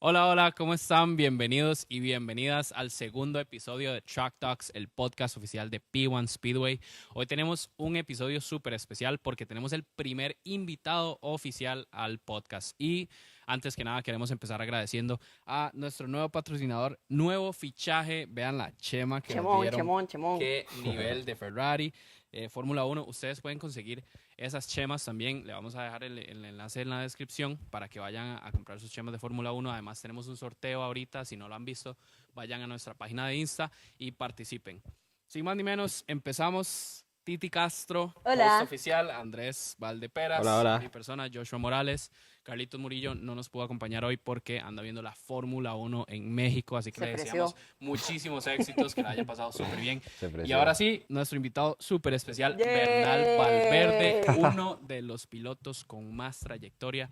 Hola, hola, ¿cómo están? Bienvenidos y bienvenidas al segundo episodio de Track Talks, el podcast oficial de P1 Speedway. Hoy tenemos un episodio súper especial porque tenemos el primer invitado oficial al podcast. Y antes que nada queremos empezar agradeciendo a nuestro nuevo patrocinador, nuevo fichaje. Vean la chema que nos dieron. Chemón. Qué nivel de Ferrari. Fórmula 1, ustedes pueden conseguir esas chemas también. Le vamos a dejar el enlace en la descripción para que vayan a comprar sus chemas de Fórmula 1. Además tenemos un sorteo ahorita, si no lo han visto, vayan a nuestra página de Insta y participen. Sin más ni menos, empezamos. Titi Castro, Hola. host oficial, Andrés Valdeperas, hola. mi persona, Joshua Morales. Carlitos Murillo no nos pudo acompañar hoy porque anda viendo la Fórmula 1 en México, así que le deseamos muchísimos éxitos, que la hayan pasado súper bien. Y ahora sí, nuestro invitado súper especial, Bernal Valverde, uno de los pilotos con más trayectoria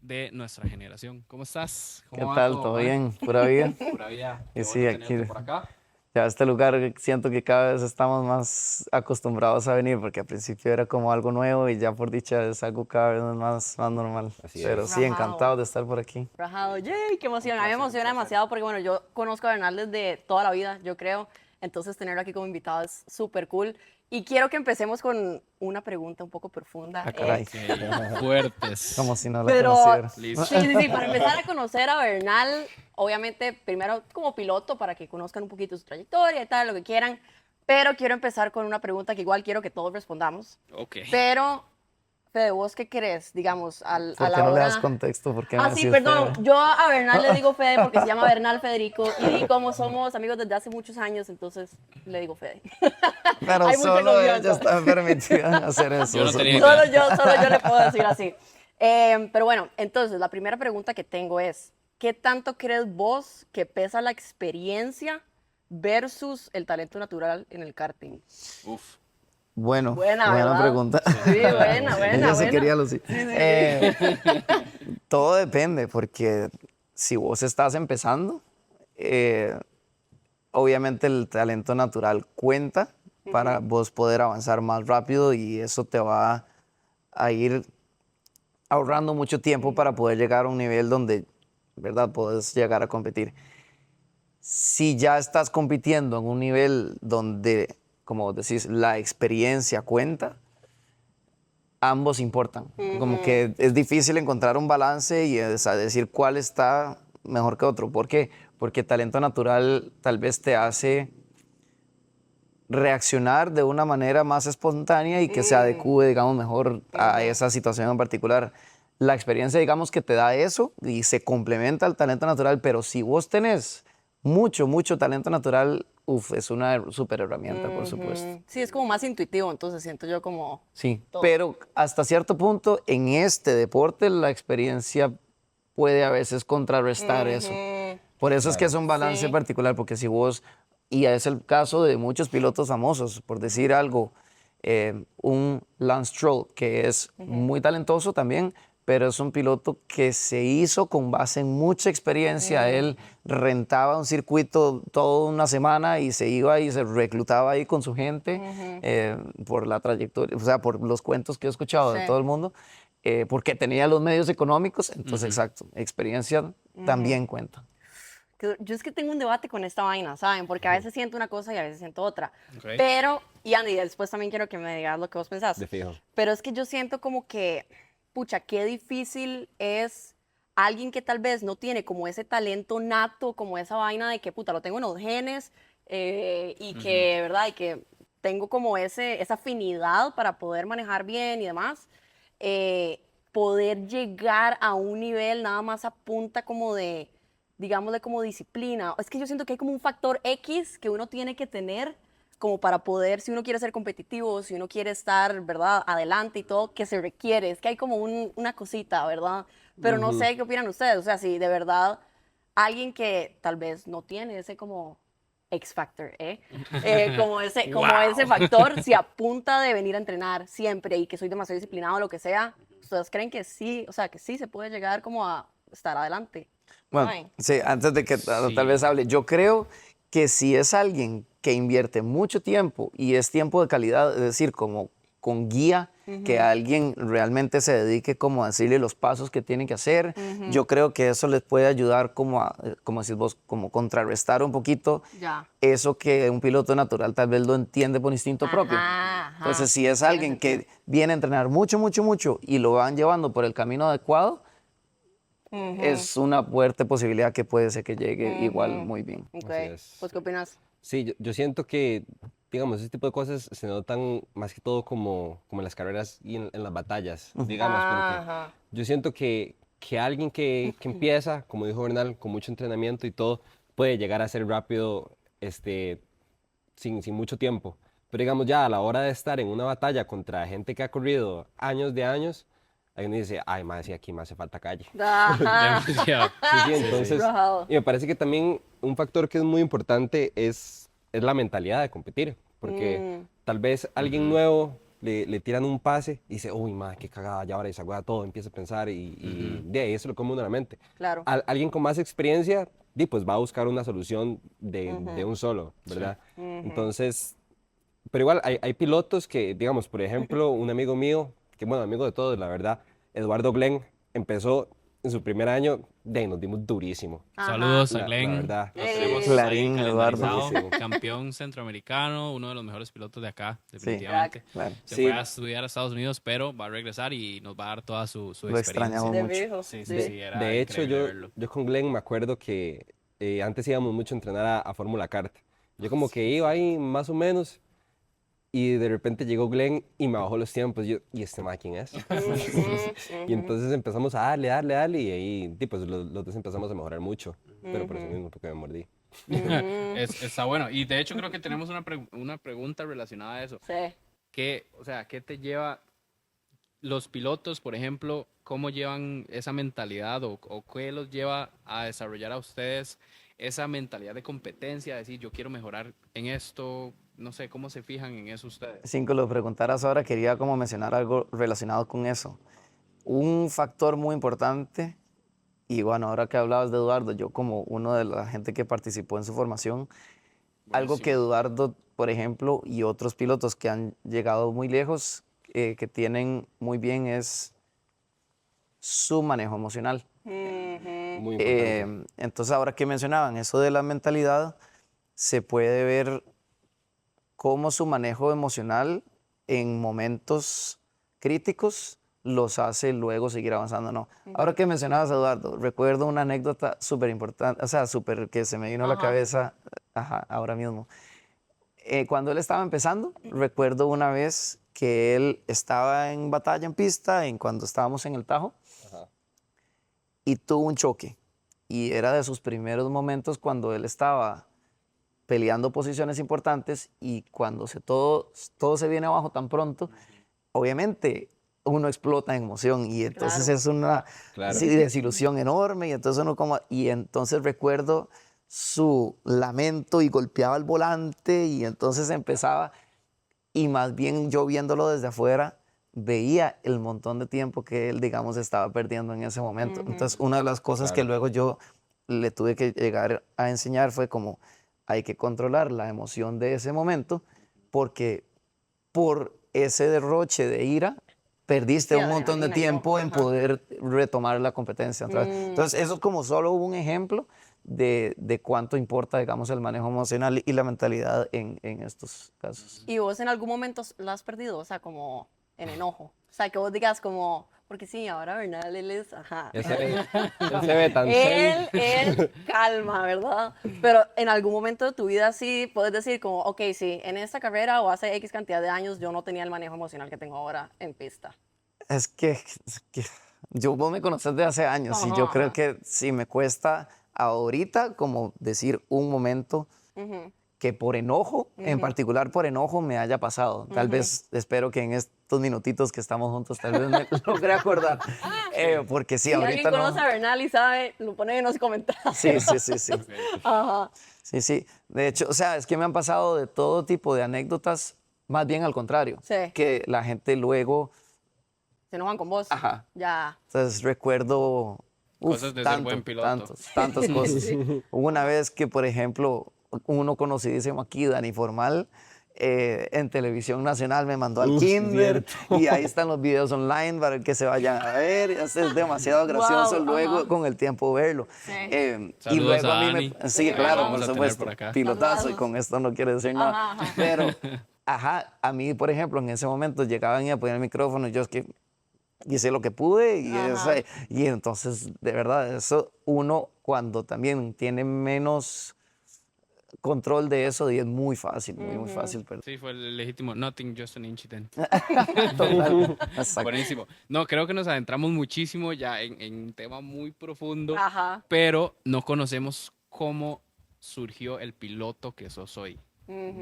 de nuestra generación. ¿Cómo estás? ¿Qué tal? ¿Todo bien? ¿Pura vida? Pura vida. Y sí, aquí por acá. ya este lugar siento que cada vez estamos más acostumbrados a venir, porque al principio era como algo nuevo y ya por dicha es algo cada vez más normal. Pero sí, encantado de estar por aquí. Rajado, yay, qué emoción. A mí me emociona demasiado porque, bueno, yo conozco a Bernal desde toda la vida, yo creo. Entonces, tenerlo aquí como invitado es súper cool. Y quiero que empecemos con una pregunta un poco profunda. Ah, caray. Fuertes. Como si no la Pero, conociera. Listo. sí, para empezar a conocer a Bernal, obviamente, primero como piloto, para que conozcan un poquito su trayectoria y tal, lo que quieran. Pero quiero empezar con una pregunta que igual quiero que todos respondamos. Ok. Pero, Fede, ¿vos qué querés, digamos, a ¿Por la qué no le hora? das contexto? ¿Por qué me Sí, decís perdón. Fede? Yo a Bernal le digo Fede porque se llama Bernal Federico y como somos amigos desde hace muchos años, entonces le digo Fede. Pero Hay mucha solo confianza. ella está permitida hacer eso. Yo no tenía Solo yo le puedo decir así. Pero bueno, entonces la primera pregunta que tengo es, ¿qué tanto crees vos que pesa la experiencia versus el talento natural en el karting? Uf. Bueno, Buena, buena ¿verdad? pregunta. Sí, buena. Ella sí buena. quería lucir. Todo depende, porque si vos estás empezando, obviamente el talento natural cuenta para vos poder avanzar más rápido y eso te va a ir ahorrando mucho tiempo para poder llegar a un nivel donde, ¿verdad?, puedes llegar a competir. Si ya estás compitiendo en un nivel donde, como decís, la experiencia cuenta, ambos importan. Como que es difícil encontrar un balance y decir cuál está mejor que otro. ¿Por qué? Porque talento natural tal vez te hace reaccionar de una manera más espontánea y que se adecue, digamos, mejor a esa situación en particular. La experiencia, digamos, que te da eso y se complementa al talento natural, pero si vos tenés mucho talento natural, es una súper herramienta, por supuesto. Sí, es como más intuitivo, entonces siento yo como... Sí, todo. pero hasta cierto punto en este deporte la experiencia puede a veces contrarrestar eso. Por eso es que es un balance Sí. particular, porque si vos, y es el caso de muchos pilotos famosos, por decir algo, un Lance Stroll, que es muy talentoso también, pero es un piloto que se hizo con base en mucha experiencia. Él rentaba un circuito toda una semana y se iba y se reclutaba ahí con su gente por la trayectoria, o sea, por los cuentos que he escuchado de Sí. todo el mundo, porque tenía los medios económicos. Entonces, exacto, experiencia también cuenta. Yo es que tengo un debate con esta vaina, ¿saben? Porque a veces siento una cosa y a veces siento otra. Okay. Pero, y Andy, después también quiero que me digas lo que vos pensás. De fijo. Pero es que yo siento como que, pucha, qué difícil es alguien que tal vez no tiene como ese talento nato, como esa vaina de que, puta, lo tengo en los genes y que, ¿verdad? Y que tengo como esa afinidad para poder manejar bien y demás. Poder llegar a un nivel nada más a punta como de, digámosle, como disciplina. Es que yo siento que hay como un factor X que uno tiene que tener como para poder, si uno quiere ser competitivo, si uno quiere estar, ¿verdad?, adelante y todo, que se requiere. Es que hay como una cosita, ¿verdad? Pero no sé qué opinan ustedes. O sea, si de verdad alguien que tal vez no tiene ese como X factor, como ese factor, si apunta de venir a entrenar siempre y que soy demasiado disciplinado o lo que sea, ¿ustedes creen que sí, o sea, que sí se puede llegar como a estar adelante? Bueno, Ay. sí, antes de que Sí. tal vez hable, yo creo que si es alguien que invierte mucho tiempo y es tiempo de calidad, es decir, como con guía, que alguien realmente se dedique como a decirle los pasos que tienen que hacer. Yo creo que eso les puede ayudar como a, como decís vos, como contrarrestar un poquito Ya. eso que un piloto natural tal vez lo entiende por instinto propio. Ajá. Entonces, si es Tiene alguien sentido. que viene a entrenar mucho, mucho, mucho y lo van llevando por el camino adecuado, es una fuerte posibilidad que puede ser que llegue igual muy bien. Ok. Así es. Pues, ¿qué opinas? Sí, yo siento que, digamos, ese tipo de cosas se notan más que todo como en las carreras y en las batallas, digamos, porque Ajá. yo siento que alguien que empieza, como dijo Bernal, con mucho entrenamiento y todo, puede llegar a ser rápido sin mucho tiempo. Pero digamos, ya a la hora de estar en una batalla contra gente que ha corrido años de años, ahí uno dice, ay, más sí, aquí me hace falta calle. Ajá. Demasiado. Sí, entonces, Rajado. y me parece que también un factor que es muy importante es la mentalidad de competir, porque tal vez alguien nuevo le tiran un pase y dice, uy, madre, qué cagada, ya ahora y se aguada todo, empieza a pensar y de ahí eso lo come uno a la mente. Claro. Alguien con más experiencia, pues va a buscar una solución de un solo, ¿verdad? Entonces, pero igual hay pilotos que, digamos, por ejemplo, un amigo mío, que bueno, amigo de todos, la verdad, Eduardo Glenn, empezó en su primer año, nos dimos durísimo. Saludos a La Glenn. verdad. Lo tenemos Clarín, ahí Eduardo. calendarizado. Campeón centroamericano, uno de los mejores pilotos de acá, definitivamente. Claro. Se Sí. fue a estudiar a Estados Unidos, pero va a regresar y nos va a dar toda su Lo experiencia. extrañamos De mucho. fijo. Sí, Sí. sí, era De hecho, increíble verlo. yo con Glenn me acuerdo que antes íbamos mucho a entrenar a Fórmula Kart. Yo como que iba ahí más o menos y de repente llegó Glenn y me bajó los tiempos. Yo, ¿y este ma quién es? Y entonces empezamos a darle y ahí pues los dos empezamos a mejorar mucho. Pero por eso mismo, porque me mordí. Está bueno. Y de hecho creo que tenemos una pregunta relacionada a eso. Sí. O sea, ¿qué te lleva los pilotos, por ejemplo, cómo llevan esa mentalidad o qué los lleva a desarrollar a ustedes esa mentalidad de competencia, decir, yo quiero mejorar en esto? No sé, ¿cómo se fijan en eso ustedes? Sin que lo preguntaras ahora, quería como mencionar algo relacionado con eso. Un factor muy importante, y bueno, ahora que hablabas de Eduardo, yo como uno de la gente que participó en su formación, algo que Eduardo, por ejemplo, y otros pilotos que han llegado muy lejos, que tienen muy bien es su manejo emocional. Muy importante. Entonces, ahora que mencionaban eso de la mentalidad, se puede ver cómo su manejo emocional en momentos críticos los hace luego seguir avanzando. No. Ahora que mencionabas a Eduardo, recuerdo una anécdota súper importante, o sea, súper que se me vino a la cabeza ahora mismo. Cuando él estaba empezando, recuerdo una vez que él estaba en batalla en pista, cuando estábamos en el Tajo, y tuvo un choque. Y era de sus primeros momentos cuando él estaba peleando posiciones importantes y cuando todo se viene abajo tan pronto, obviamente uno explota en emoción y entonces Claro. es una Claro. desilusión enorme y entonces entonces recuerdo su lamento y golpeaba el volante y entonces empezaba y más bien yo viéndolo desde afuera veía el montón de tiempo que él, digamos, estaba perdiendo en ese momento. Entonces, una de las cosas que Claro. luego yo le tuve que llegar a enseñar fue como hay que controlar la emoción de ese momento porque por ese derroche de ira perdiste Sí, un montón de adrenalina y tiempo todo. en Ajá. poder retomar la competencia. Entonces, eso es como solo un ejemplo de cuánto importa, digamos, el manejo emocional y la mentalidad en estos casos. ¿Y vos en algún momento la has perdido? O sea, como en enojo. O sea, que vos digas como, porque sí, ahora Bernal, él es, ajá. Él se ve tan zen. Él calma, ¿verdad? Pero en algún momento de tu vida sí puedes decir como, ok, sí, en esta carrera o hace X cantidad de años yo no tenía el manejo emocional que tengo ahora en pista. Es que vos me conoces de hace años y yo Ajá, creo ajá. que sí me cuesta ahorita como decir un momento que por enojo, en particular por enojo, me haya pasado. Tal vez espero que en estos minutitos que estamos juntos, tal vez me logre acordar. Porque sí, Si alguien ahorita no. conoce a Bernal y sabe, lo pone en los comentarios. Sí, sí, sí, sí. Ajá. Sí, sí. De hecho, o sea, es que me han pasado de todo tipo de anécdotas, más bien al contrario. Sí. Que la gente luego, Se enojan con vos. Ajá. Ya. entonces recuerdo Cosas de ser buen piloto. tantas cosas. Hubo una vez que, por ejemplo, uno conocidísimo aquí, Dani Formal, en Televisión Nacional me mandó al Uf, kinder cierto. y ahí están los videos online para que se vayan a ver. Es demasiado gracioso Wow, luego ajá. con el tiempo verlo. Sí. Y Saludos luego a a mí Ani. sí, Ahí claro, vamos por a tener supuesto, por acá. pilotazo y Saludos. con esto no quiere decir nada. Ajá, ajá. Pero, ajá, a mí, por ejemplo, en ese momento llegaban y a poner el micrófono y yo es que hice lo que pude Ajá. y entonces, de verdad, eso uno cuando también tiene menos control de eso y es muy fácil, muy fácil. Pero, Sí, fue el legítimo Nothing, just an incident. total, exacto. Buenísimo. No, creo que nos adentramos muchísimo ya en un tema muy profundo, Ajá. pero no conocemos cómo surgió el piloto que sos hoy.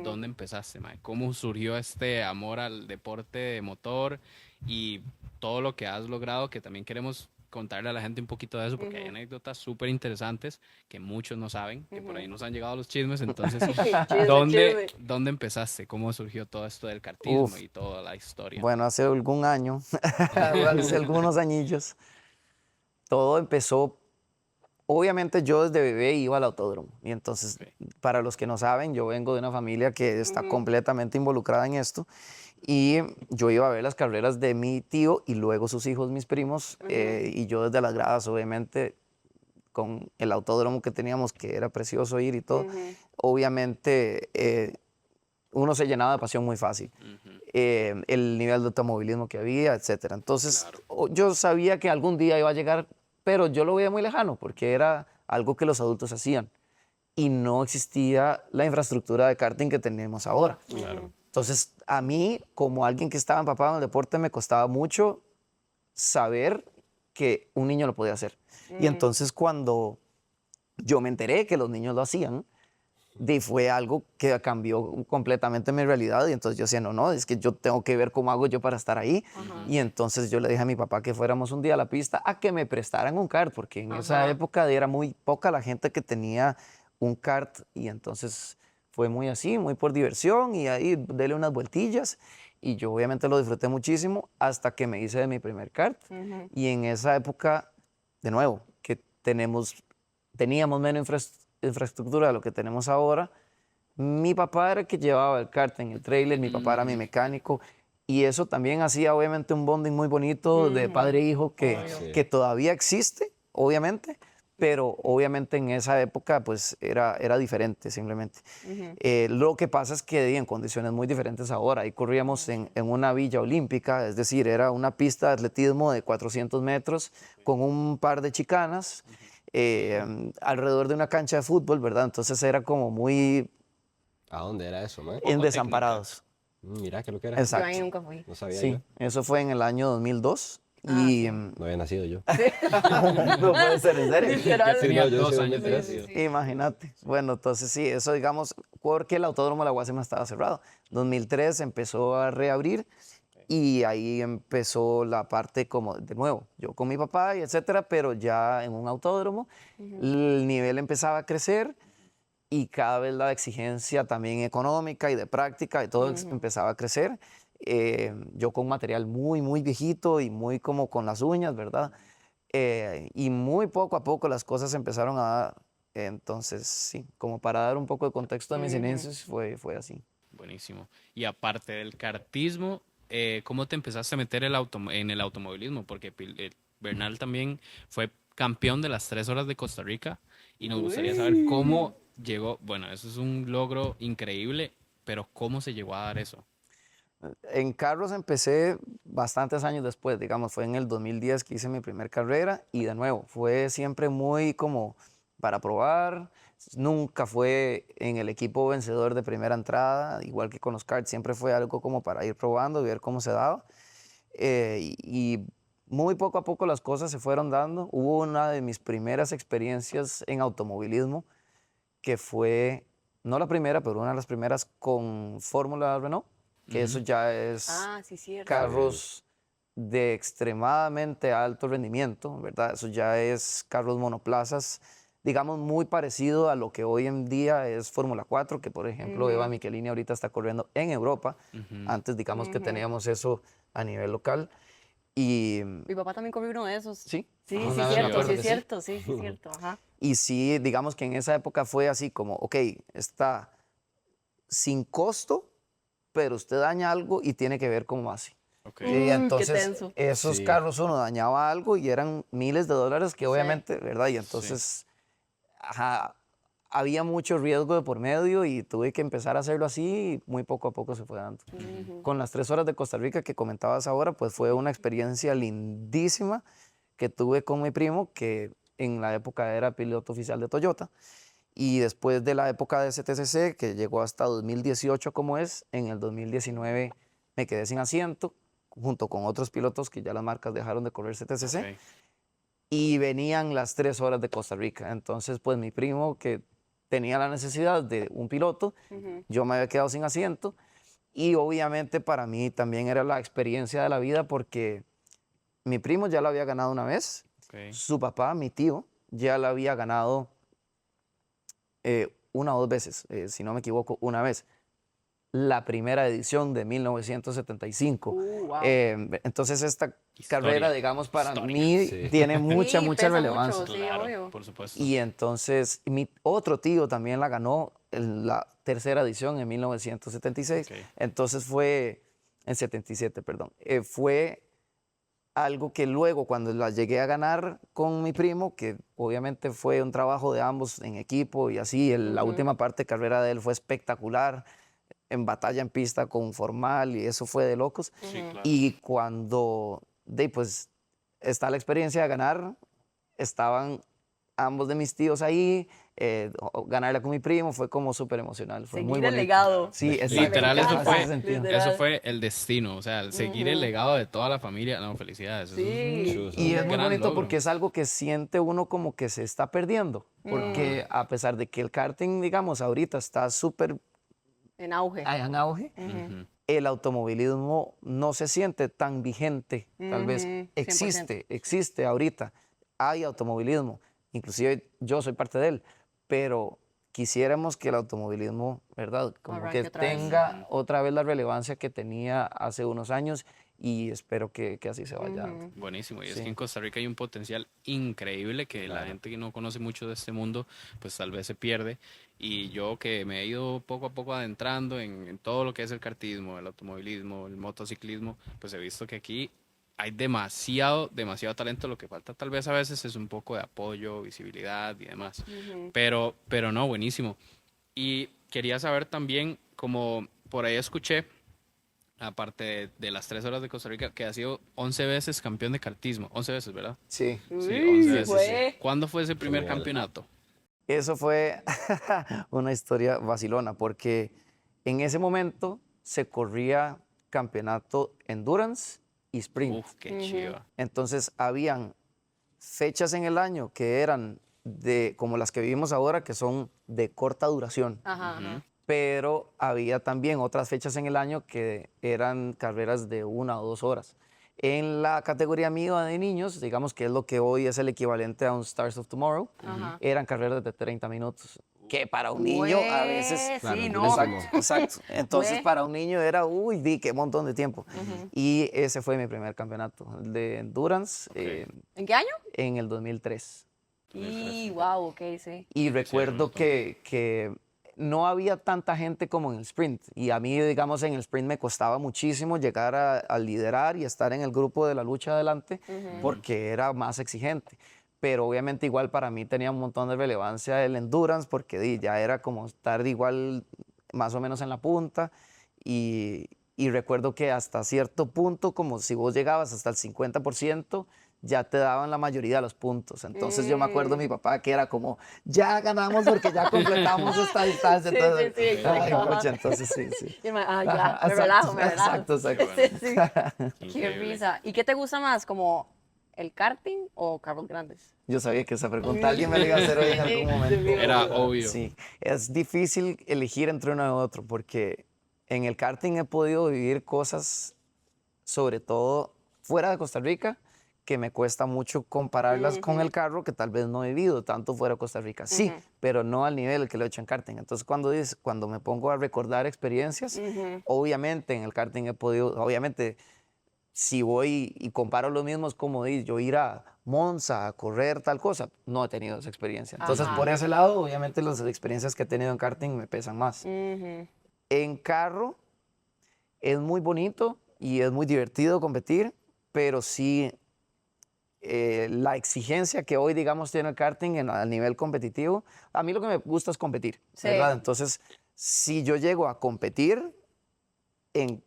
¿Dónde empezaste, mae? ¿Cómo surgió este amor al deporte de motor y todo lo que has logrado? Que también queremos contarle a la gente un poquito de eso, porque hay anécdotas súper interesantes que muchos no saben, que por ahí nos han llegado los chismes. Entonces, Chisme, ¿dónde, chisme. dónde empezaste? ¿Cómo surgió todo esto del kartismo Uf. y toda la historia? Bueno, hace algún año, hace algunos añillos, todo empezó. Obviamente yo desde bebé iba al autódromo y entonces, Ok. para los que no saben, yo vengo de una familia que está completamente involucrada en esto y yo iba a ver las carreras de mi tío y luego sus hijos, mis primos, y yo desde las gradas, obviamente, con el autódromo que teníamos, que era precioso ir y todo, obviamente uno se llenaba de pasión muy fácil. El nivel de automovilismo que había, etcétera. Entonces, yo sabía que algún día iba a llegar, pero yo lo veía muy lejano porque era algo que los adultos hacían y no existía la infraestructura de karting que tenemos ahora. Claro. Entonces, a mí, como alguien que estaba empapado en el deporte, me costaba mucho saber que un niño lo podía hacer. Y entonces, cuando yo me enteré que los niños lo hacían, fue algo que cambió completamente mi realidad y entonces yo decía, no, es que yo tengo que ver cómo hago yo para estar ahí. Y entonces yo le dije a mi papá que fuéramos un día a la pista a que me prestaran un kart, porque en esa época era muy poca la gente que tenía un kart y entonces fue muy así, muy por diversión y ahí dele unas vueltillas y yo obviamente lo disfruté muchísimo hasta que me hice de mi primer kart y en esa época, de nuevo, que teníamos menos infraestructura de lo que tenemos ahora. Mi papá era el que llevaba el kart en el trailer, mi papá era mi mecánico y eso también hacía obviamente un bonding muy bonito de padre e hijo que todavía existe, obviamente, pero obviamente en esa época pues era diferente simplemente. Lo que pasa es que en condiciones muy diferentes ahora, ahí corríamos en una villa olímpica, es decir, era una pista de atletismo de 400 metros con un par de chicanas, alrededor de una cancha de fútbol, ¿verdad? Entonces era como muy ¿A dónde era eso, man? en desamparados. Mira, ¿qué lo que era? Yo Exacto. ahí nunca fui. No sabía Sí, yo. eso fue en el año 2002 Ah, y sí. No había nacido yo. no puede ser, en serio. Literal. Ya tenía no, yo 2 sí, años de 2003. nacido. Imagínate. Bueno, entonces sí, eso digamos, porque el Autódromo de la Guasima estaba cerrado. 2003 empezó a reabrir y ahí empezó la parte como, de nuevo, yo con mi papá y etcétera, pero ya en un autódromo, el nivel empezaba a crecer y cada vez la exigencia también económica y de práctica y todo empezaba a crecer. Yo con material muy, muy viejito y muy como con las uñas, ¿verdad? Y muy poco a poco las cosas empezaron a dar. Entonces, sí, como para dar un poco de contexto de mis inicios, fue así. Buenísimo. Y aparte del kartismo, ¿cómo te empezaste a meter en el automovilismo? Porque Bernal también fue campeón de las 3 horas de Costa Rica y nos gustaría saber cómo llegó. Bueno, eso es un logro increíble, pero ¿cómo se llegó a dar eso? En carros empecé bastantes años después, digamos, fue en el 2010 que hice mi primer carrera y de nuevo, fue siempre muy como para probar, nunca fue en el equipo vencedor de primera entrada, igual que con los karts, siempre fue algo como para ir probando y ver cómo se daba. Y muy poco a poco las cosas se fueron dando. Hubo una de mis primeras experiencias en automovilismo que fue, no la primera, pero una de las primeras con Fórmula Renault, que eso ya es Ah, sí, cierto. carros de extremadamente alto rendimiento, ¿verdad? Eso ya es carros monoplazas, digamos, muy parecido a lo que hoy en día es Fórmula 4, que por ejemplo Eva Michelini ahorita está corriendo en Europa. Antes, digamos que teníamos eso a nivel local. Y Mi papá también corrió uno de esos. sí, Sí, sí, una vez me cierto, acuerdo sí, que sí. cierto, sí, sí, cierto, ajá. Y sí, digamos que en esa época fue así como, ok, está sin costo, pero usted daña algo y tiene que ver cómo hace. Ok. Y entonces tenso. esos Sí. carros uno dañaba algo y eran miles de dólares que obviamente, ¿verdad? Y entonces, ajá, había mucho riesgo de por medio y tuve que empezar a hacerlo así y muy poco a poco se fue dando. Con las 3 horas de Costa Rica que comentabas ahora, pues fue una experiencia lindísima que tuve con mi primo, que en la época era piloto oficial de Toyota. Y después de la época de STCC, que llegó hasta 2018 como es, en el 2019 me quedé sin asiento, junto con otros pilotos que ya las marcas dejaron de correr STCC, Ok. y venían las 3 horas de Costa Rica. Entonces, pues mi primo, que tenía la necesidad de un piloto, yo me había quedado sin asiento, y obviamente para mí también era la experiencia de la vida porque mi primo ya lo había ganado una vez, Ok. su papá, mi tío, ya lo había ganado una o dos veces, si no me equivoco, una vez. La primera edición de 1975. Wow. Entonces esta Historia, carrera, digamos, para historia. mí Sí. tiene mucha, Sí, mucha pesa relevancia. mucho. Sí, Claro, obvio. por supuesto. Y entonces mi otro tío también la ganó en la tercera edición en 1976. Ok. Entonces fue, en 77, perdón. Fue algo que luego cuando la llegué a ganar con mi primo, que obviamente fue un trabajo de ambos en equipo y así, la última parte de carrera de él fue espectacular, en batalla en pista con Formal y eso fue de locos. Sí, claro. Y cuando pues está la experiencia de ganar, estaban ambos de mis tíos ahí, ganarla con mi primo fue como súper emocional, fue muy Seguir el bonito. legado. Sí, exacto. Literal, Me eso encanta, fue, Ese sentido. literal. eso fue el destino, o sea, el seguir el legado de toda la familia. No, felicidades. Eso es Sí. un Y es muy gran bonito logro. porque es algo que siente uno como que se está perdiendo, porque a pesar de que el karting, digamos, ahorita está súper En auge. en auge, Ujú. el automovilismo no se siente tan vigente, tal vez. Ujú, 100%. Existe ahorita, hay automovilismo, inclusive yo soy parte de él, pero quisiéramos que el automovilismo, ¿verdad? Como Arranque que otra vez. tenga otra vez la relevancia que tenía hace unos años y espero que así se vaya dando. Buenísimo. Y es Sí. que en Costa Rica hay un potencial increíble que la gente que no conoce mucho de este mundo, pues tal vez se pierde. Y yo que me he ido poco a poco adentrando en todo lo que es el kartismo, el automovilismo, el motociclismo, pues he visto que aquí hay demasiado talento. Lo que falta tal vez a veces es un poco de apoyo, visibilidad y demás. Pero no, buenísimo. Y quería saber también, como por ahí escuché, aparte de las 3 horas de Costa Rica, que ha sido 11 veces campeón de kartismo. 11 veces, ¿verdad? Sí. Sí, Uy, 11 veces. fue. ¿Cuándo fue ese primer Genial. campeonato? Eso fue una historia vacilona, porque en ese momento se corría campeonato endurance y sprint. Uf, qué chiva. Entonces habían fechas en el año que eran de como las que vivimos ahora, que son de corta duración. Ajá, ajá. Pero había también otras fechas en el año que eran carreras de 1 o 2 horas. En la categoría mía de niños, digamos que es lo que hoy es el equivalente a un Stars of Tomorrow, eran carreras de 30 minutos, que para un niño a veces... Güey, Claro, sí, no. Exacto, exacto. Entonces Güey. para un niño era, uy, di, qué montón de tiempo. Y ese fue mi primer campeonato, el de Endurance, ¿En qué año? en el 2003. Y wow, ok, sí. Y recuerdo que no había tanta gente como en el sprint. Y a mí, digamos, en el sprint me costaba muchísimo llegar a liderar y estar en el grupo de la lucha adelante porque era más exigente. Pero obviamente igual para mí tenía un montón de relevancia el endurance porque ya era como estar igual más o menos en la punta. Y recuerdo que hasta cierto punto, como si vos llegabas hasta el 50%, ya te daban la mayoría de los puntos. Entonces yo me acuerdo de mi papá que era como, ya ganamos porque ya completamos esta distancia. Sí, Entonces, sí, exacto, ay, ajá. pucha, entonces sí, sí. Y ya, Ajá, me relajo, me relajo. exacto, exacto. Sí. Qué Increíble. risa. ¿Y qué te gusta más, como el karting o carros grandes? Yo sabía que esa pregunta alguien me la iba a hacer hoy en algún momento. Era obvio. Sí, es difícil elegir entre uno y otro porque en el karting he podido vivir cosas, sobre todo fuera de Costa Rica, que me cuesta mucho compararlas con el carro, que tal vez no he vivido tanto fuera de Costa Rica. Sí, pero no al nivel que lo he hecho en karting. Entonces, cuando me pongo a recordar experiencias, obviamente en el karting he podido, obviamente, si voy y comparo los mismos, como yo ir a Monza a correr tal cosa, no he tenido esa experiencia. Entonces, Ajá. por ese lado, obviamente las experiencias que he tenido en karting me pesan más. En carro, Es muy bonito y es muy divertido competir, pero sí la exigencia que hoy, digamos, tiene el karting a nivel competitivo, a mí lo que me gusta es competir, Sí. ¿verdad? Entonces, si yo llego a competir en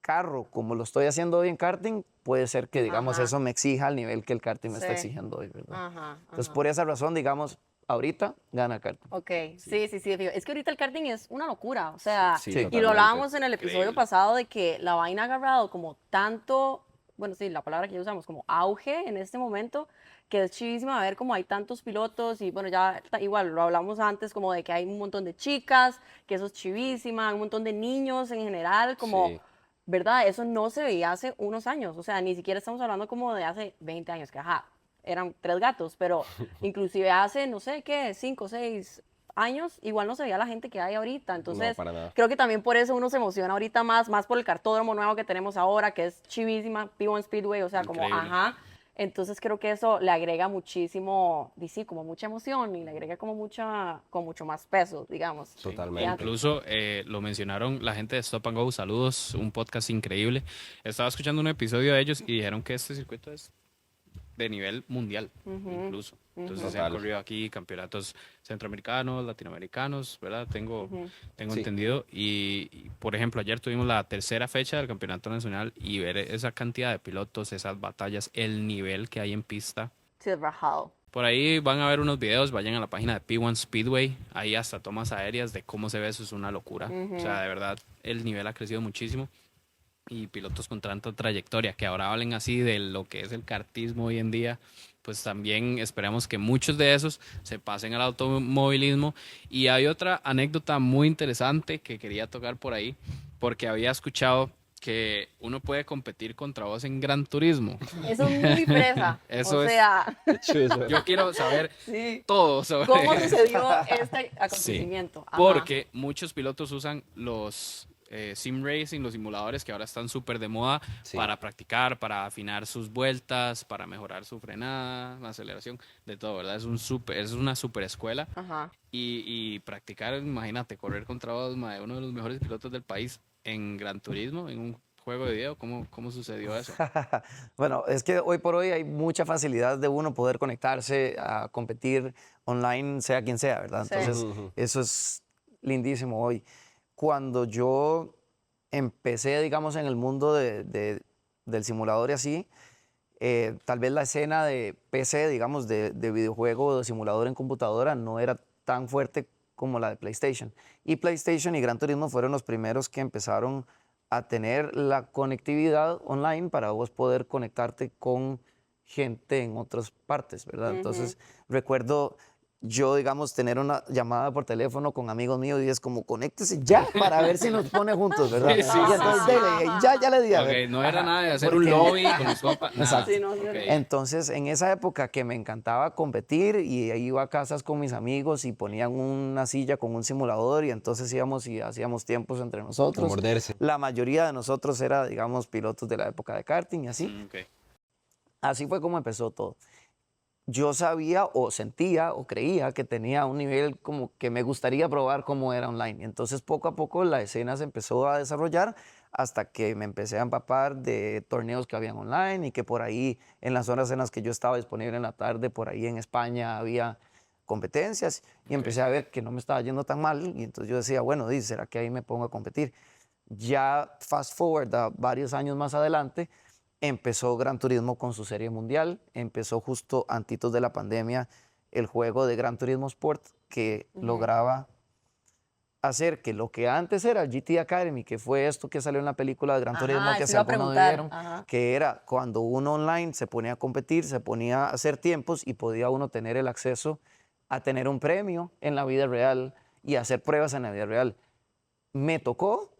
carro como lo estoy haciendo hoy en karting, puede ser que, digamos, Ajá. eso me exija al nivel que el karting me está Sí. exigiendo hoy, ¿verdad? Ajá, Entonces, ajá. por esa razón, digamos, ahorita gana el karting. Ok, sí, sí, sí. Fijo. Es que ahorita el karting es una locura, o sea, Sí, Sí. y lo totalmente. hablábamos en el episodio Increíble. pasado de que la vaina ha agarrado como tanto, bueno, sí, la palabra que ya usamos, como auge en este momento, que es chivísima ver como hay tantos pilotos y bueno, ya igual lo hablamos antes como de que hay un montón de chicas, que eso es chivísima, hay un montón de niños en general, como, Sí. ¿verdad? Eso no se veía hace unos años, o sea, ni siquiera estamos hablando como de hace 20 años, que ajá, eran 3 gatos, pero inclusive hace, no sé qué, 5 o 6 años, igual no se veía la gente que hay ahorita. Entonces, para nada. creo que también por eso uno se emociona ahorita más por el cartódromo nuevo que tenemos ahora, que es chivísima, P1 Speedway, o sea, como, Increíble. ajá. Entonces creo que eso le agrega muchísimo, y sí, como mucha emoción y le agrega como con mucho más peso, digamos. Sí. Totalmente. Incluso lo mencionaron la gente de Stop and Go, saludos, un podcast increíble. Estaba escuchando un episodio de ellos y dijeron que este circuito es de nivel mundial, incluso. Entonces se han Total. corrido aquí campeonatos centroamericanos, latinoamericanos, ¿verdad? Tengo Sí. entendido. Y, por ejemplo, ayer tuvimos la tercera fecha del campeonato nacional y ver esa cantidad de pilotos, esas batallas, el nivel que hay en pista. Sí, es rajado. Por ahí van a ver unos videos, vayan a la página de P1 Speedway, ahí hasta tomas aéreas de cómo se ve, eso es una locura. O sea, de verdad, el nivel ha crecido muchísimo y pilotos con tanta trayectoria que ahora hablen así de lo que es el kartismo hoy en día, pues también esperamos que muchos de esos se pasen al automovilismo. Y hay otra anécdota muy interesante que quería tocar por ahí, porque había escuchado que uno puede competir contra vos en Gran Turismo. Eso es muy fresa. Eso o es- sea, Yo quiero saber sí. todo sobre ¿Cómo sucedió este acontecimiento? Ajá. porque muchos pilotos usan los sim racing, los simuladores que ahora están súper de moda Sí. para practicar, para afinar sus vueltas, para mejorar su frenada, la aceleración, de todo, ¿verdad? Es una super escuela Ajá. y practicar, imagínate, correr contra vos, mae, uno de los mejores pilotos del país en Gran Turismo, en un juego de video, ¿cómo sucedió eso? Bueno, es que hoy por hoy hay mucha facilidad de uno poder conectarse a competir online, sea quien sea, ¿verdad? Sí. Entonces, Ujú. eso es lindísimo hoy. Cuando yo empecé, digamos, en el mundo del simulador y así, tal vez la escena de PC, digamos, de videojuego o de simulador en computadora no era tan fuerte como la de PlayStation. Y PlayStation y Gran Turismo fueron los primeros que empezaron a tener la conectividad online para vos poder conectarte con gente en otras partes, ¿verdad? Entonces, recuerdo yo, digamos, tener una llamada por teléfono con amigos míos y es como, conéctese ya para ver si nos pone juntos, ¿verdad? Sí, sí, y sí, entonces, sí. dele, ya le di a Ok, ver. no era Ajá, nada de hacer un porque- lobby con los compas, nada. Exacto. Sí, no, sí, Ok. Entonces, en esa época que me encantaba competir y iba a casas con mis amigos y ponían una silla con un simulador y entonces íbamos y hacíamos tiempos entre A nosotros. morderse. La mayoría de nosotros era, digamos, pilotos de la época de karting y así. Ok. Así fue como empezó todo. Yo sabía o sentía o creía que tenía un nivel como que me gustaría probar cómo era online. Entonces, poco a poco la escena se empezó a desarrollar hasta que me empecé a empapar de torneos que habían online y que por ahí, en las horas en las que yo estaba disponible en la tarde, por ahí en España había competencias y empecé a ver que no me estaba yendo tan mal y entonces yo decía, bueno, dice, ¿será que ahí me pongo a competir? Ya fast forward a varios años más adelante, empezó Gran Turismo con su serie mundial, empezó justo antitos de la pandemia el juego de Gran Turismo Sport que lograba hacer que lo que antes era el GT Academy, que fue esto que salió en la película de Gran Ajá, Turismo, que eso si iba a algunos preguntar, vieron, ajá. que era cuando uno online se ponía a competir, se ponía a hacer tiempos y podía uno tener el acceso a tener un premio en la vida real y hacer pruebas en la vida real. Me tocó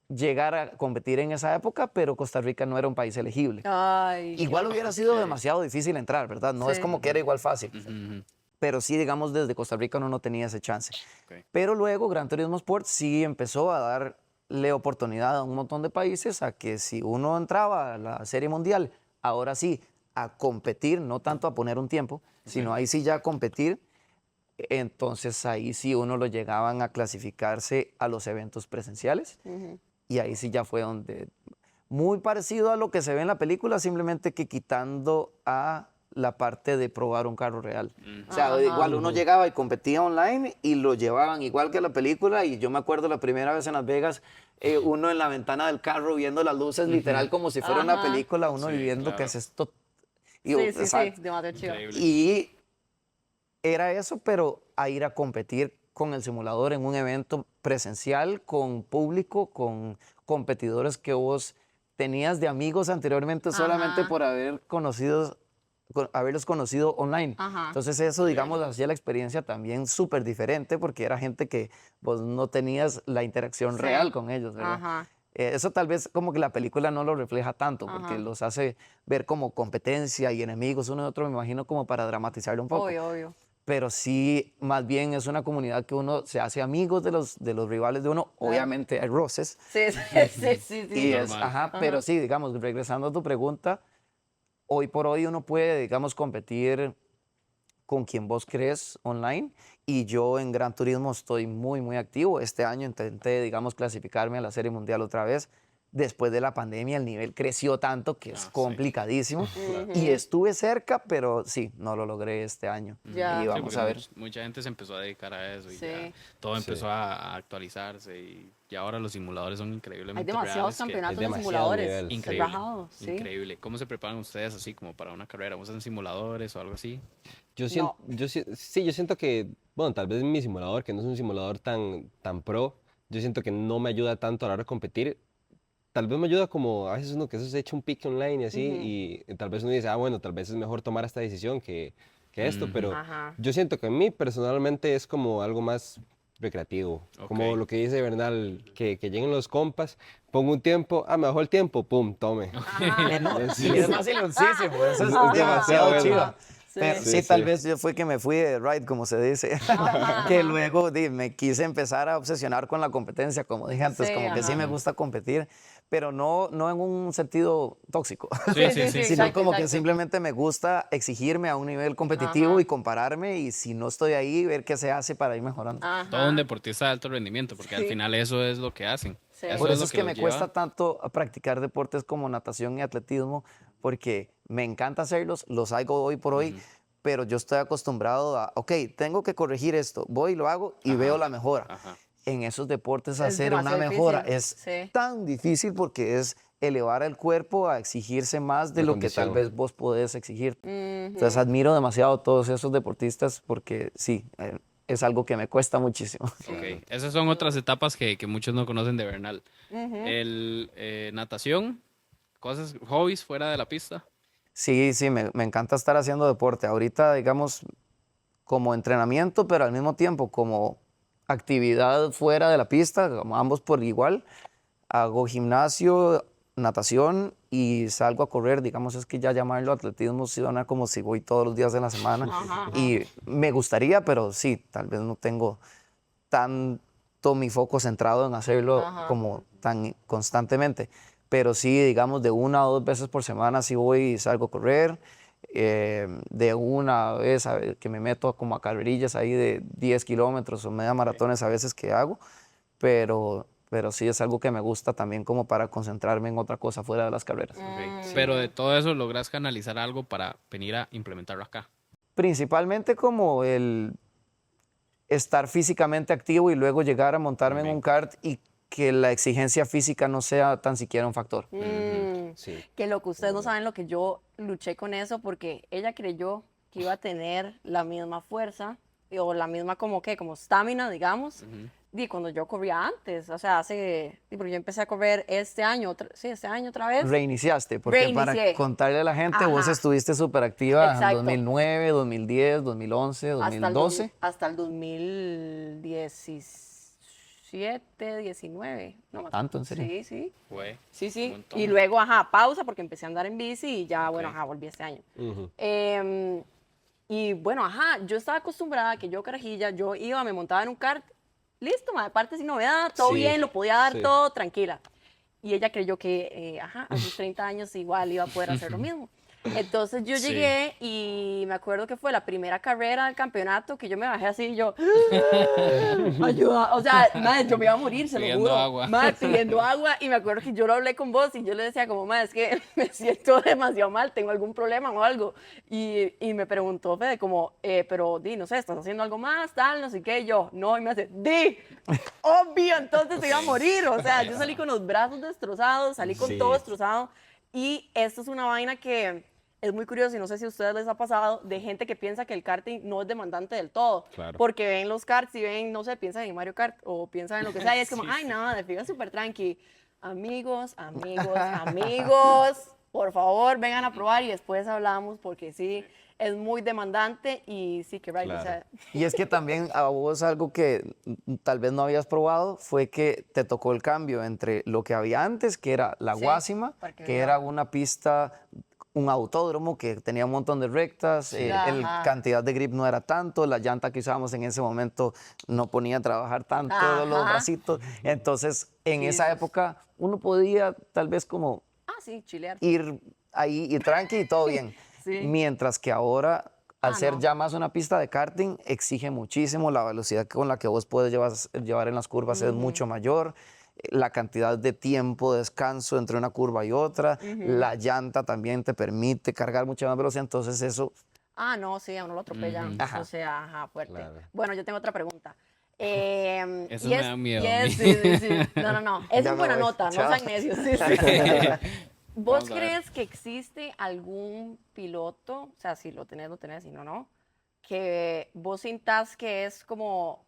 llegar a competir en esa época, pero Costa Rica no era un país elegible. Ay. Igual hubiera sido demasiado difícil entrar, ¿verdad? No es Sí. como que era igual fácil. Ujú. Pero sí, digamos, desde Costa Rica uno no tenía ese chance. Ok. Pero luego Gran Turismo Sport sí empezó a darle oportunidad a un montón de países a que si uno entraba a la Serie Mundial, ahora sí, a competir, no tanto a poner un tiempo, sino ahí sí ya a competir, entonces ahí sí uno lo llegaban a clasificarse a los eventos presenciales. y ahí sí ya fue donde, muy parecido a lo que se ve en la película, simplemente que quitando a la parte de probar un carro real. O sea, igual uno llegaba y competía online y lo llevaban igual que la película, y yo me acuerdo la primera vez en Las Vegas, uno en la ventana del carro viendo las luces, literal como si fuera una película, uno Sí, viviendo claro. qué es esto. Sí, sí, sí, Exacto. demasiado chido. Increíble. Y era eso, pero a ir a competir con el simulador en un evento presencial, con público, con competidores que vos tenías de amigos anteriormente solamente Ajá. por haberlos conocido online. Ajá. Entonces eso, digamos, hacía la experiencia también súper diferente porque era gente que vos no tenías la interacción Sí. real con ellos, ¿verdad? Ajá. Eso tal vez como que la película no lo refleja tanto, porque Ajá. los hace ver como competencia y enemigos uno y otro, me imagino como para dramatizarlo un poco. Obvio, obvio. Pero sí, más bien es una comunidad que uno se hace amigos de los rivales de uno. Obviamente hay roces. Sí, sí, sí, sí. sí. Y es, Normal. ajá, pero sí, digamos, regresando a tu pregunta, hoy por hoy uno puede, digamos, competir con quien vos crees online, y yo en Gran Turismo estoy muy, muy activo. Este año intenté, digamos, clasificarme a la Serie Mundial otra vez. Después de la pandemia el nivel creció tanto que es sí. complicadísimo, y estuve cerca, pero sí, no lo logré este año. Ya. Y Sí, vamos a ver. Mucha gente se empezó a dedicar a eso y Sí. ya todo empezó a actualizarse y ahora los simuladores son increíblemente Hay demasiados reales que- campeonatos hay de demasiado simuladores. nivel. Es Increíble, bajado, sí. increíble. ¿Cómo se preparan ustedes así como para una carrera? ¿Usan simuladores o algo así? Yo siento, sí, yo siento que, bueno, tal vez mi simulador, que no es un simulador tan pro, yo siento que no me ayuda tanto a la hora de competir. Tal vez me ayuda como a veces uno que eso se echa un pique online y así, y tal vez uno dice, ah, bueno, tal vez es mejor tomar esta decisión que esto, pero Ajá. yo siento que a mí personalmente es como algo más recreativo, como Ok. lo que dice Bernal, que lleguen los compas, pongo un tiempo, me bajó el tiempo, pum, tome. Sí, es vaciloncísimo, eso es Ajá. demasiado Bueno. chido. Sí. Pero Sí, sí, tal sí. vez yo fue que me fui de ride, como se dice, que luego me quise empezar a obsesionar con la competencia, como dije antes, Sí, como que sí ajá. me gusta competir, pero no en un sentido tóxico, Sí, sí, sí. sino exacto, como que exacto. simplemente me gusta exigirme a un nivel competitivo Ajá. y compararme, y si no estoy ahí, ver qué se hace para ir mejorando. Ajá. Todo un deportista de alto rendimiento, porque al Sí. final eso es lo que hacen. Sí. Eso Por es eso lo es que que los me lleva. cuesta tanto practicar deportes como natación y atletismo, porque me encanta hacerlos, los hago hoy por hoy, pero yo estoy acostumbrado a, ok, tengo que corregir esto, voy y lo hago y veo la mejora. Ajá. En esos deportes Es hacer una demasiado mejora difícil, es sí. tan difícil porque es elevar el cuerpo a exigirse más de La lo que tal condición. vez vos podés exigir. Entonces admiro demasiado a todos esos deportistas porque sí, es algo que me cuesta muchísimo. Ok, esas son otras etapas que muchos no conocen de Bernal. El natación, cosas, hobbies fuera de la pista. Sí, sí, me encanta estar haciendo deporte. Ahorita, digamos, como entrenamiento, pero al mismo tiempo como actividad fuera de la pista, como ambos por igual. Hago gimnasio, natación y salgo a correr. Digamos, es que ya llamarlo atletismo suena como si voy todos los días de la semana. Y me gustaría, pero sí, tal vez no tengo tanto mi foco centrado en hacerlo como tan constantemente. Pero sí, digamos, de 1 o 2 veces por semana sí voy y salgo a correr. De una vez que me meto como a carrerillas ahí de 10 kilómetros o media maratones a veces que hago. Pero sí es algo que me gusta también como para concentrarme en otra cosa fuera de las carreras. Ok. Pero de todo eso logras canalizar algo para venir a implementarlo acá. Principalmente como el estar físicamente activo y luego llegar a montarme en un kart y que la exigencia física no sea tan siquiera un factor. Sí. Que lo que ustedes no saben lo que yo luché con eso, porque ella creyó que iba a tener la misma fuerza o la misma como estamina, digamos, y cuando yo corría antes, o sea, porque yo empecé a correr este año otra vez. Reiniciaste, porque para Reinicié. contarle a la gente, vos Ajá. estuviste súper activa en Exacto. 2009, 2010, 2011, 2012. Hasta el 2017, 19. No me ¿Tanto, en serio? Sí, sí. Fue Sí, un sí. montón. Y luego, pausa porque empecé a andar en bici y ya, bueno, volví este año. Y bueno, yo estaba acostumbrada a que yo, carajilla, yo iba, me montaba en un kart, listo, aparte sin novedad, todo Sí, bien, lo podía dar sí. todo, tranquila. Y ella creyó que, a sus 30 años igual iba a poder hacer lo mismo. Entonces yo Sí. llegué y me acuerdo que fue la primera carrera del campeonato que yo me bajé así y yo, ayuda, o sea, madre, yo me iba a morir, se lo Pidiendo juro. agua. Madre, pidiendo agua y me acuerdo que yo lo hablé con vos y yo le decía como, madre, es que me siento demasiado mal, tengo algún problema o algo. Y me preguntó Fede como, pero di, no sé, ¿estás haciendo algo más, tal, no sé qué? Y yo, no, y me hace, di, obvio, entonces se iba a morir. O sea, yo salí con los brazos destrozados, salí con Sí. todo destrozado. Y esto es una vaina que es muy curioso y no sé si a ustedes les ha pasado de gente que piensa que el karting no es demandante del todo. Claro. Porque ven los karts y ven, no sé, piensan en Mario Kart o piensan en lo que sea y es como, Sí, ay, sí. no, de fijo súper tranqui. Amigos, amigos, amigos, por favor, vengan a probar y después hablamos porque sí, es muy demandante y sí que right, o Claro. sea, Y es que también a vos algo que tal vez no habías probado fue que te tocó el cambio entre lo que había antes, que era la Sí, Guásima, para que que vea. era una pista, un autódromo que tenía un montón de rectas, el Ajá. cantidad de grip no era tanto, la llanta que usábamos en ese momento no ponía a trabajar tanto los Ajá. bracitos. Entonces, en esa Jesus. época uno podía tal vez como Ah, sí, chilear. ir ahí y tranqui y todo bien. Sí. Mientras que ahora, al Ah, ser no. ya más una pista de karting, exige muchísimo. La velocidad con la que vos puedes llevar en las curvas es mucho mayor. La cantidad de tiempo de descanso entre una curva y otra. La llanta también te permite cargar mucha más velocidad. Entonces eso, Ah, no, sí, a uno lo atropellan. Ajá. O sea, ajá, fuerte. Claro. Bueno, yo tengo otra pregunta. Eso me da miedo a mí. Sí, sí, sí. No, no, no. Esa Ya es me buena voy. nota, no Chao. sean necios. Sí, sí. ¿Vos Vamos a ver. crees que existe algún piloto, o sea, si lo tenés, si no, no, que vos sintas que es como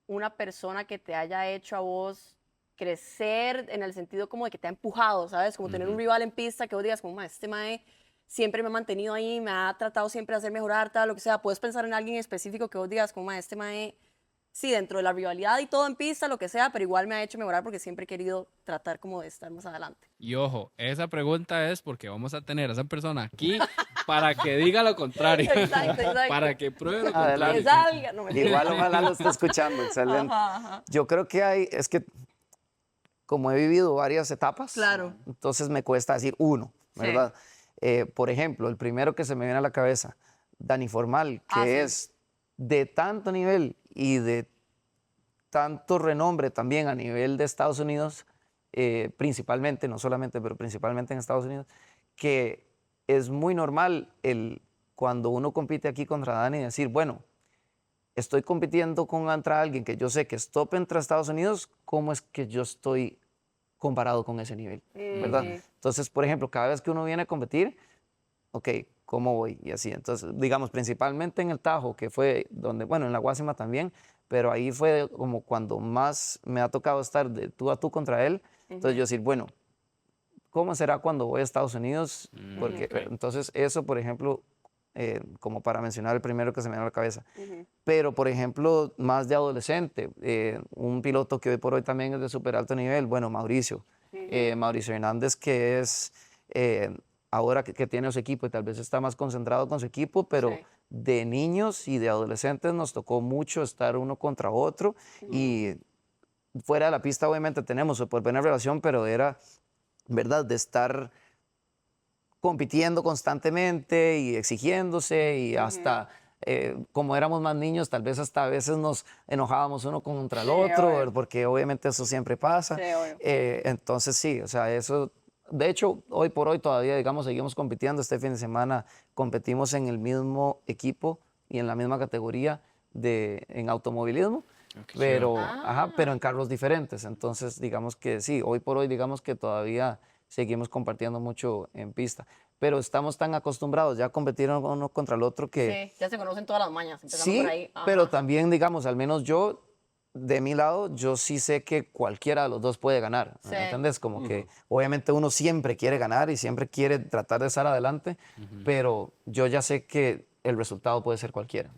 una persona que te haya hecho a vos crecer en el sentido como de que te ha empujado, ¿sabes? Como tener un rival en pista que vos digas como, "Ma, este mae siempre me ha mantenido ahí, me ha tratado siempre de hacer mejorar, tal, lo que sea". Puedes pensar en alguien específico que vos digas como, "Ma, este mae, sí, dentro de la rivalidad y todo en pista, lo que sea, pero igual me ha hecho mejorar porque siempre he querido tratar como de estar más adelante". Y ojo, esa pregunta es porque vamos a tener a esa persona aquí para que diga lo contrario. Exacto, exacto. Para que pruebe lo Adelante. Que contrario. salga, no me igual ojalá lo esté escuchando. Excelente. Ajá, ajá. Yo creo que es que como he vivido varias etapas, Claro. entonces me cuesta decir uno, Sí. ¿verdad? Por ejemplo, el primero que se me viene a la cabeza, Dani Formal, que Ah, sí. es de tanto nivel y de tanto renombre también a nivel de Estados Unidos, principalmente, no solamente, pero principalmente en Estados Unidos, que es muy normal cuando uno compite aquí contra Dani decir, bueno, estoy compitiendo contra alguien que yo sé que es top entre Estados Unidos, ¿cómo es que yo estoy comparado con ese nivel? ¿Verdad? Entonces, por ejemplo, cada vez que uno viene a competir, ok, ¿cómo voy? Y así. Entonces, digamos, principalmente en el Tajo, que fue donde, bueno, en la Guásima también, pero ahí fue como cuando más me ha tocado estar de tú a tú contra él. Entonces yo decir, bueno, ¿cómo será cuando voy a Estados Unidos? Porque ok. entonces eso, por ejemplo, como para mencionar el primero que se me viene a la cabeza. Pero, por ejemplo, más de adolescente, un piloto que hoy por hoy también es de súper alto nivel, bueno, Mauricio. Mauricio Hernández, que es ahora que tiene su equipo y tal vez está más concentrado con su equipo, pero Sí. de niños y de adolescentes nos tocó mucho estar uno contra otro y fuera de la pista obviamente tenemos súper buena relación, pero era, ¿verdad?, de estar compitiendo constantemente y exigiéndose y hasta como éramos más niños, tal vez hasta a veces nos enojábamos uno contra el Sí, otro, obvio. porque obviamente eso siempre pasa. Sí, obvio. Entonces sí, o sea, eso, de hecho, hoy por hoy todavía, digamos, seguimos compitiendo. Este fin de semana competimos en el mismo equipo y en la misma categoría en automovilismo. qué Pero, chido. ajá, pero en carros diferentes. Entonces, digamos que sí, hoy por hoy, digamos que todavía seguimos compartiendo mucho en pista. Pero estamos tan acostumbrados ya a competir uno contra el otro que Sí, ya se conocen todas las mañas, empezando sí, por ahí. Ajá. pero también, digamos, al menos yo, de mi lado, yo sí sé que cualquiera de los dos puede ganar. Sí. ¿Me entiendes? Como que obviamente uno siempre quiere ganar y siempre quiere tratar de estar adelante, pero yo ya sé que el resultado puede ser cualquiera.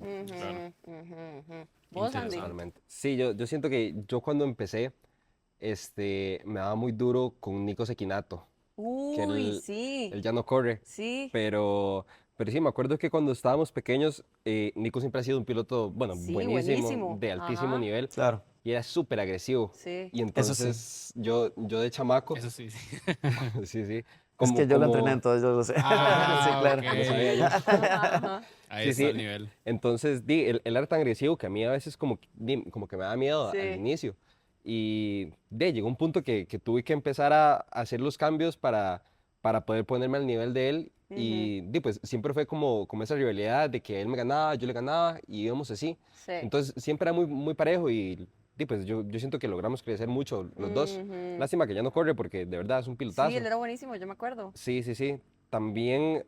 ¿Vos, Andy? Totalmente. Sí, yo siento que yo cuando empecé, me daba muy duro con Nico Sequinato, que Uy, sí. él ya no corre, Sí. pero sí, me acuerdo que cuando estábamos pequeños, Nico siempre ha sido un piloto, bueno, Sí, buenísimo, buenísimo. de altísimo Ajá. nivel, Claro. y era súper agresivo. Sí. Y Eso sí. entonces yo de chamaco, Eso sí, sí. sí, sí, Es que yo lo entrené, como- entonces yo lo sé. Ah, Sí, claro. ok. Lo sabía yo. Ajá. Ahí Sí, está sí. el nivel. Entonces, él era tan agresivo que a mí a veces como que me da miedo Sí. al inicio. Y llegó un punto que tuve que empezar a hacer los cambios para poder ponerme al nivel de él. Y pues siempre fue como esa rivalidad de que él me ganaba, yo le ganaba y íbamos así. Sí. Entonces siempre era muy parejo y pues yo siento que logramos crecer mucho los dos. Ujú. Lástima que ya no corre porque de verdad es un Sí, pilotazo. él era buenísimo, yo me acuerdo. Sí, sí, sí. También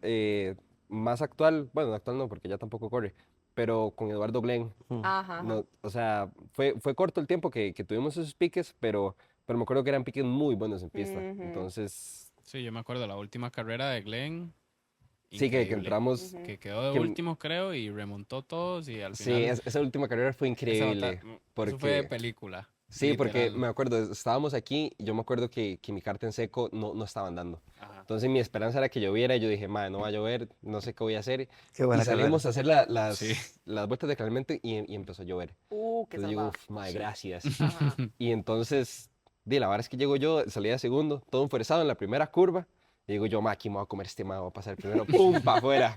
más actual, bueno, actual no, porque ya tampoco corre, pero con Eduardo Glenn. Ajá. No, o sea, fue corto el tiempo que tuvimos esos piques, pero me acuerdo que eran piques muy buenos en pista. Ujú. Entonces, Sí, yo me acuerdo la última carrera de Glenn. sí, que Increíble. entramos. Que quedó de que- último, creo, y remontó todos y al Sí, final... esa última carrera fue esa increíble. Eso fue de Porque, película. sí, porque literal. me acuerdo, estábamos aquí y yo me acuerdo que mi carta en seco no estaba andando. Ajá. Entonces mi esperanza era que lloviera y yo dije, madre, no va a llover, no sé qué voy a hacer. Qué buena Y salimos carrera. a hacer las, Sí. las vueltas de calentamiento y empezó a llover. Qué Entonces digo, salvado. uff, madre, gracias. Ajá. Y entonces, la verdad es que llego yo, salí de segundo, todo enfuerzado en la primera curva. Y digo yo, ma, aquí me voy a comer este ma, voy a pasar primero, ¡pum! Para afuera.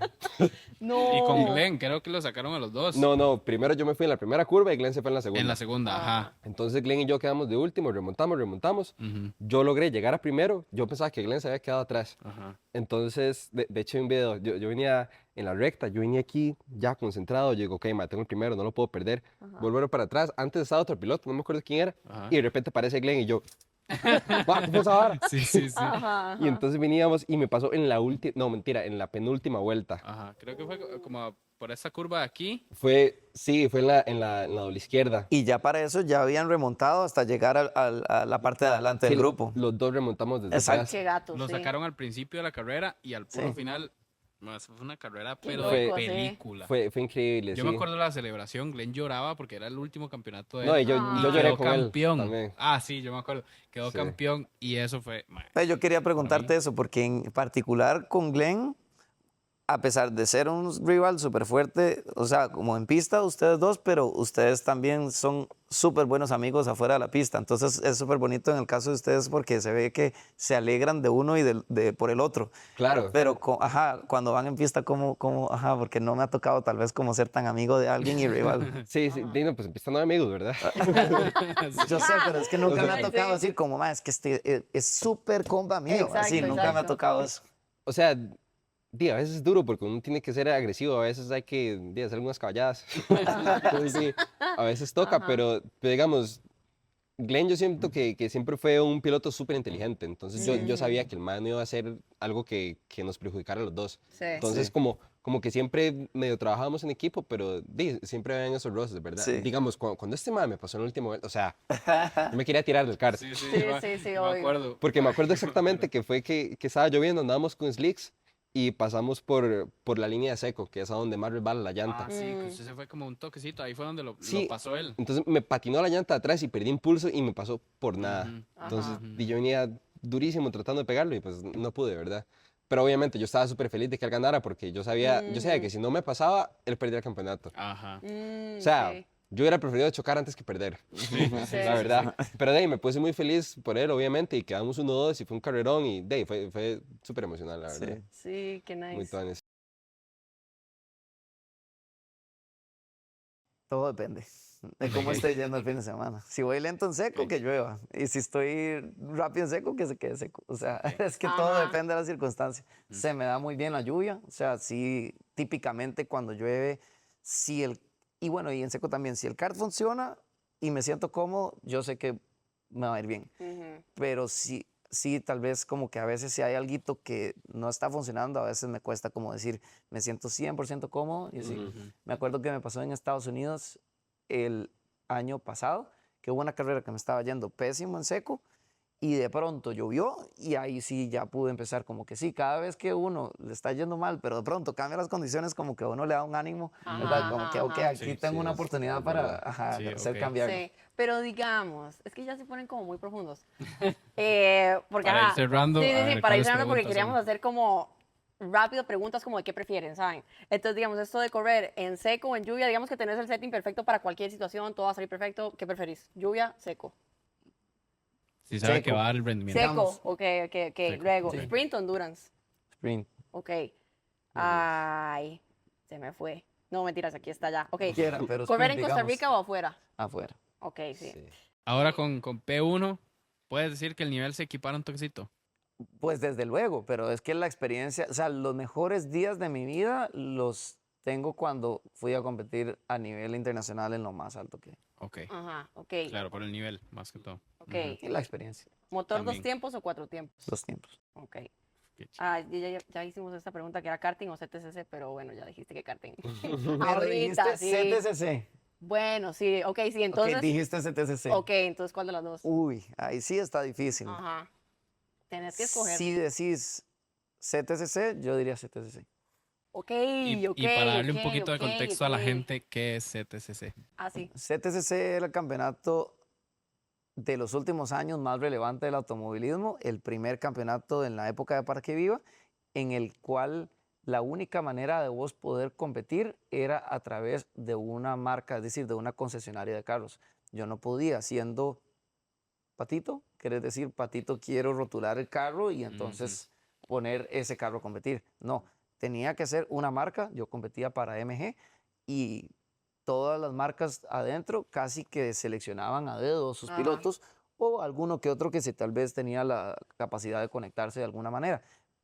No. Y con Glenn, creo que lo sacaron a los dos. No, primero yo me fui en la primera curva y Glenn se fue en la segunda. En la segunda, ajá. Entonces Glenn y yo quedamos de último, remontamos. Ujú, Yo logré llegar a primero, yo pensaba que Glenn se había quedado atrás. ajá. Entonces, de hecho, hay un video, yo venía en la recta, yo venía aquí ya concentrado, yo digo, ok, ma, tengo el primero, no lo puedo perder. Volver para atrás, antes estaba otro piloto, no me acuerdo quién era, Ajá. y de repente aparece Glenn y yo, "Ma, ¿qué pasa ahora?" Sí, sí, sí. Ajá. Y entonces veníamos y me pasó en la última, no, mentira, en la penúltima vuelta. Ajá. Creo que fue como por esa curva de aquí. Sí, fue en la doble izquierda. Y ya para eso ya habían remontado hasta llegar a la parte de adelante Sí, del grupo. los dos remontamos desde Exacto. atrás. Qué gato, Lo sí. sacaron al principio de la carrera y al puro Sí. final. No, eso fue una carrera, Qué pero loco, de sí. película. Fue increíble, Yo sí. me acuerdo de la celebración, Glenn lloraba porque era el último campeonato de No, él. y yo Ah. lloré Quedó con él campeón. también. Ah, sí, yo me acuerdo. Quedó Sí. campeón y eso fue. Yo quería preguntarte eso, porque en particular con Glenn, a pesar de ser un rival súper fuerte, o sea, como en pista ustedes dos, pero ustedes también son súper buenos amigos afuera de la pista. Entonces es súper bonito en el caso de ustedes porque se ve que se alegran de uno y por el otro. Claro. Pero, cuando van en pista, porque no me ha tocado tal vez como ser tan amigo de alguien y rival. Sí, no, pues empiezan de amigos, ¿verdad? Yo sé, pero es que nunca me ha Sí, tocado sí. decir como, "Ma, es que es súper compa mío". Así, Exacto, nunca me ha exacto. tocado eso. O sea, a veces es duro porque uno tiene que ser agresivo, a veces hay que hacer algunas caballadas. Entonces, sí, a veces toca, pero digamos, Glenn yo siento que siempre fue un piloto súper inteligente, entonces yo sabía que el man no iba a hacer algo que nos perjudicara a los dos. Sí. Entonces Sí. como que siempre medio trabajábamos en equipo, pero siempre habían esos roces, ¿verdad? Sí. Digamos, cuando este man me pasó en el último, o sea, yo me quería tirar del kart. Sí, Sí, yo sí, sí, me obvio. acuerdo. Porque me acuerdo exactamente que fue que estaba lloviendo, andábamos con slicks y pasamos por la línea de seco, que es a donde más resbala la llanta. Ah, sí, que usted se fue como un toquecito, ahí fue donde lo Sí. pasó él. Entonces me patinó la llanta de atrás y perdí impulso y me pasó por nada. Ujú. Entonces Ajá. yo venía durísimo tratando de pegarlo y pues no pude, ¿verdad? Pero obviamente yo estaba súper feliz de que él ganara porque yo sabía que si no me pasaba, él perdía el campeonato. Ajá. O sea, Sí. yo hubiera preferido chocar antes que perder, la verdad. Pero de ahí me puse muy feliz por él, obviamente, y quedamos 1-2 y fue un carrerón y de ahí fue súper emocional, la verdad. Sí, qué Muy nice. tuanes. Todo depende de cómo esté yendo el fin de semana. Si voy lento en seco, que llueva. Y si estoy rápido en seco, que se quede seco. O sea, es que todo Ajá. depende de la circunstancia. Se me da muy bien la lluvia. O sea, sí, típicamente cuando llueve, si el... Y bueno, y en seco también, si el kart funciona y me siento cómodo, yo sé que me va a ir bien. Ujú. Pero sí, tal vez como que a veces si hay algo que no está funcionando, a veces me cuesta como decir, me siento 100% cómodo. Y así. Me acuerdo que me pasó en Estados Unidos el año pasado, que hubo una carrera que me estaba yendo pésimo en seco y de pronto llovió y ahí sí ya pude empezar como que sí, cada vez que uno le está yendo mal, pero de pronto cambia las condiciones, como que uno le da un ánimo, ¿verdad? Ajá, Como que, ok, ajá. aquí Sí, tengo sí, una es oportunidad verdad. para Sí, hacer ok. cambiar. Sí, pero digamos, es que ya se ponen como muy profundos. Porque, Para ir ajá, cerrando, sí, a sí, ver, sí, para ir ¿cuáles cerrando porque preguntas queríamos son? hacer como rápido preguntas como de qué prefieren, ¿saben? Entonces, digamos, esto de correr en seco o en lluvia, digamos que tenés el setting perfecto para cualquier situación, todo va a salir perfecto. ¿Qué preferís? ¿Lluvia, seco? Sí sabe Seco. que va a dar el rendimiento. Seco. Digamos. Ok. Seco, Luego, sí. sprint o endurance. Sprint. Ok. Ay, se me fue. No, mentiras, aquí está ya. Ok. Quiera, pero ¿Correr sprint, en Costa digamos, Rica o afuera? afuera. Ok, sí. Sí. Ahora con P1, ¿puedes decir que el nivel se equipara un toquecito? Pues desde luego, pero es que la experiencia, o sea, los mejores días de mi vida los tengo cuando fui a competir a nivel internacional en lo más alto que hay. Ok, Ajá, ok. claro, por el nivel, más que todo. Ok. Y la experiencia, ¿Motor También. 2 tiempos o 4 tiempos? los tiempos. Ok. Qué chido. Ah, ya hicimos esta pregunta que era karting o CTCC, pero bueno, ya dijiste que karting. Pero Ahorita, dijiste sí. CTCC. Bueno, sí, ok, sí, entonces. Ok, dijiste CTCC. Ok, entonces, ¿cuál de las dos? Uy, ahí sí está difícil. Ajá. Tenés que escoger. Si decís CTCC, yo diría CTCC. Ok, Y, ok. y para darle un ok, poquito de ok, contexto a la ok. gente, ¿qué es CTCC? Ah, sí. CTCC era el campeonato de los últimos años más relevante del automovilismo, el primer campeonato en la época de Parque Viva, en el cual la única manera de vos poder competir era a través de una marca, es decir, de una concesionaria de carros. Yo no podía, siendo Patito, querés decir, Patito, quiero rotular el carro y entonces poner ese carro a competir. No, tenía que ser una marca, yo competía para MG y todas las marcas adentro casi que seleccionaban a dedo sus Ajá. pilotos o alguno que otro que sí, tal vez tenía la capacidad de conectarse de alguna manera.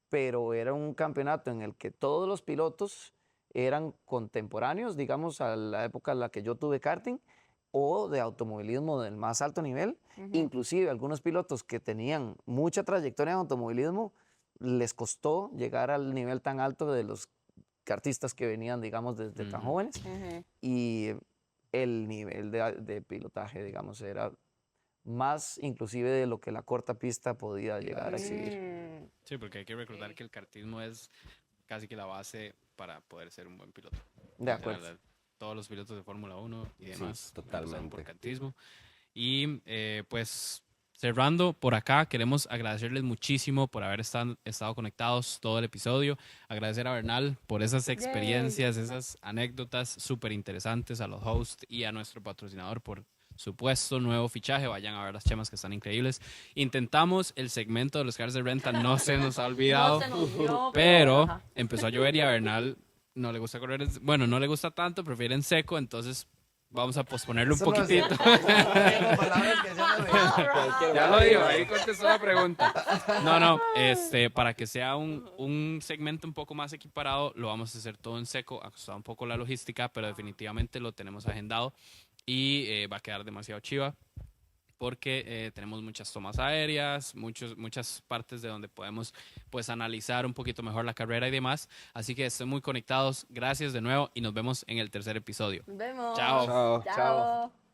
Pero era un campeonato en el que todos los pilotos eran contemporáneos, digamos, a la época en la que yo tuve karting o de automovilismo del más alto nivel. Inclusive algunos pilotos que tenían mucha trayectoria en automovilismo, les costó llegar al nivel tan alto de los kartistas que venían, digamos, desde tan jóvenes. Ujú. Y el nivel de pilotaje, digamos, era más inclusive de lo que la corta pista podía llegar a exhibir. Mm, Sí, porque hay que recordar que el kartismo es casi que la base para poder ser un buen piloto. De Literal, acuerdo. todos los pilotos de Fórmula 1 y demás totalmente. empezaron por kartismo. Y pues cerrando por acá, queremos agradecerles muchísimo por haber estado conectados todo el episodio. Agradecer a Bernal por esas experiencias, esas anécdotas súper interesantes, a los hosts y a nuestro patrocinador por supuesto nuevo fichaje. Vayan a ver las chemas que están increíbles. Intentamos el segmento de los cars de renta, no se nos ha olvidado, no se nos dio, pero ajá. empezó a llover y a Bernal no le gusta correr, bueno, no le gusta tanto, prefiere en seco, entonces vamos a posponerlo un Eso no es poquitito. cierto. Tengo palabras que yo no digo. Ya lo digo, ahí contestó la pregunta. No, para que sea un segmento un poco más equiparado, lo vamos a hacer todo en seco, ha costado un poco la logística, pero definitivamente lo tenemos agendado y va a quedar demasiado chiva porque tenemos muchas tomas aéreas, muchas partes de donde podemos pues analizar un poquito mejor la carrera y demás. Así que estén muy conectados. Gracias de nuevo y nos vemos en el tercer episodio. Nos vemos. Chao. Chao. Chao.